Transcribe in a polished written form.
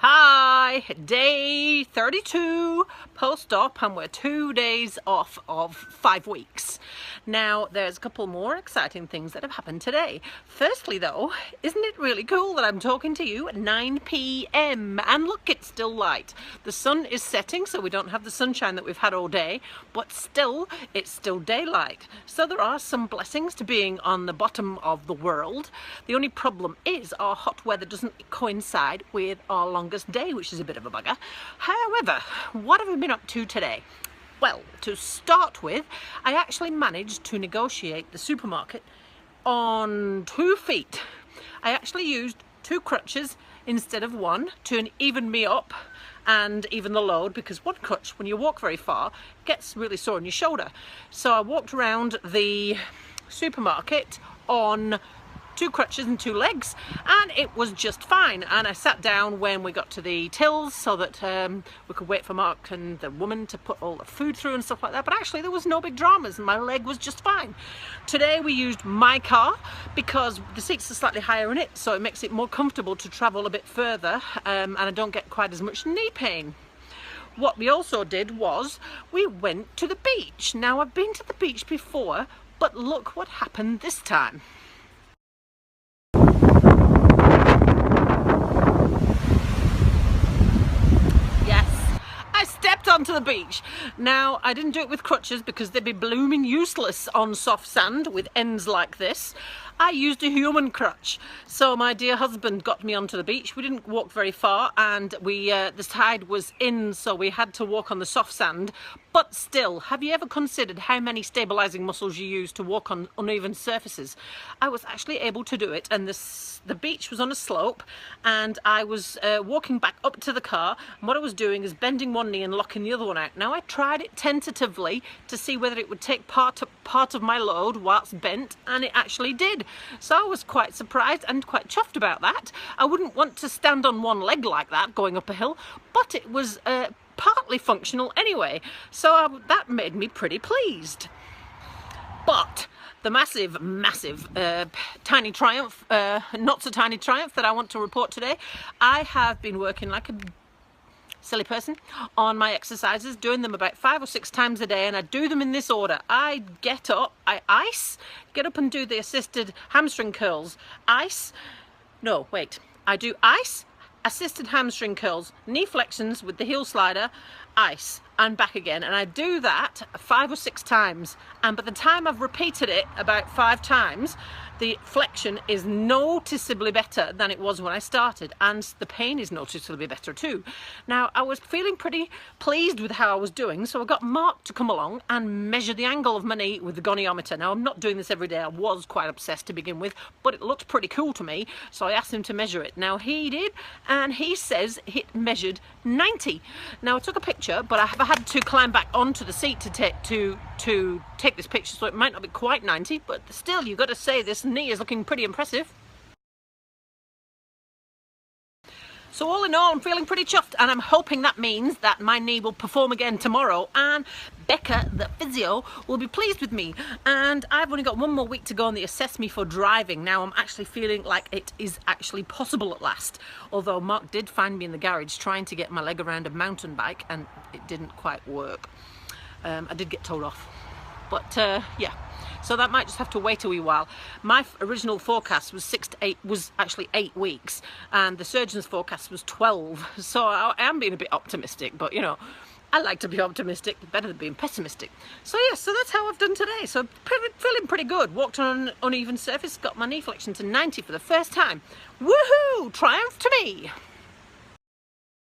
Hi, day 32 post-op, and we're 2 days off of 5 weeks. Now, there's a couple more exciting things that have happened today. Firstly though, isn't it really cool that I'm talking to you at 9 p.m? And look, it's still light. The sun is setting, so we don't have the sunshine that we've had all day, but still, it's still daylight. So there are some blessings to being on the bottom of the world. The only problem is our hot weather doesn't coincide with our longest day, which is a bit of a bugger. However, what have we been up to today? Well, to start with, I actually managed to negotiate the supermarket on 2 feet. I actually used 2 crutches instead of 1 to even me up and even the load, because 1 crutch, when you walk very far, gets really sore in your shoulder. So I walked around the supermarket on 2 crutches and 2 legs, and it was just fine. And I sat down when we got to the tills so that we could wait for Mark and the woman to put all the food through and stuff like that. But actually there was no big dramas and my leg was just fine. Today we used my car because the seats are slightly higher in it, so it makes it more comfortable to travel a bit further, and I don't get quite as much knee pain. What we also did was we went to the beach. Now, I've been to the beach before, but look what happened this time. Onto the beach. Now, I didn't do it with crutches because they'd be blooming useless on soft sand with ends like this. I used a human crutch. So my dear husband got me onto the beach. We didn't walk very far, and the tide was in, so we had to walk on the soft sand. But still, have you ever considered how many stabilizing muscles you use to walk on uneven surfaces? I was actually able to do it, and the beach was on a slope, and I was walking back up to the car, and what I was doing is bending one knee and locking the other one out. Now, I tried it tentatively to see whether it would take part of my load whilst bent, and it actually did. So I was quite surprised and quite chuffed about that. I wouldn't want to stand on one leg like that going up a hill, but it was partly functional anyway, so that made me pretty pleased. But the massive tiny triumph, not so tiny triumph that I want to report today, I have been working like a silly person on my exercises, doing them about 5 or 6 times a day, and I do them in this order. I get up, I ice, get up and do the assisted hamstring curls. I do ice, assisted hamstring curls, knee flexions with the heel slider, ice, and back again. And I do that 5 or 6 times, and by the time I've repeated it about 5 times, the flexion is noticeably better than it was when I started, and the pain is noticeably better too. Now, I was feeling pretty pleased with how I was doing, so I got Mark to come along and measure the angle of my knee with the Goniometer. Now, I'm not doing this every day. I was quite obsessed to begin with, but it looked pretty cool to me, so I asked him to measure it. Now, he did, and he says it measured 90. Now, I took a picture, but I have had to climb back onto the seat to take this picture, so it might not be quite 90, but still, you've got to say this knee is looking pretty impressive. So all in all, I'm feeling pretty chuffed, and I'm hoping that means that my knee will perform again tomorrow, and Becca, the physio, will be pleased with me. And I've only got 1 more week to go on the assess me for driving. Now, I'm actually feeling like it is actually possible at last, although Mark did find me in the garage trying to get my leg around a mountain bike, and it didn't quite work. I did get told off, but yeah, so that might just have to wait a wee while. My original forecast was 6 to 8, was actually 8 weeks, and the surgeon's forecast was 12. So I am being a bit optimistic, but you know, I like to be optimistic, better than being pessimistic. So yeah, so that's how I've done today. So feeling pretty good. Walked on an uneven surface, got my knee flexion to 90 for the first time. Woohoo! Triumph to me!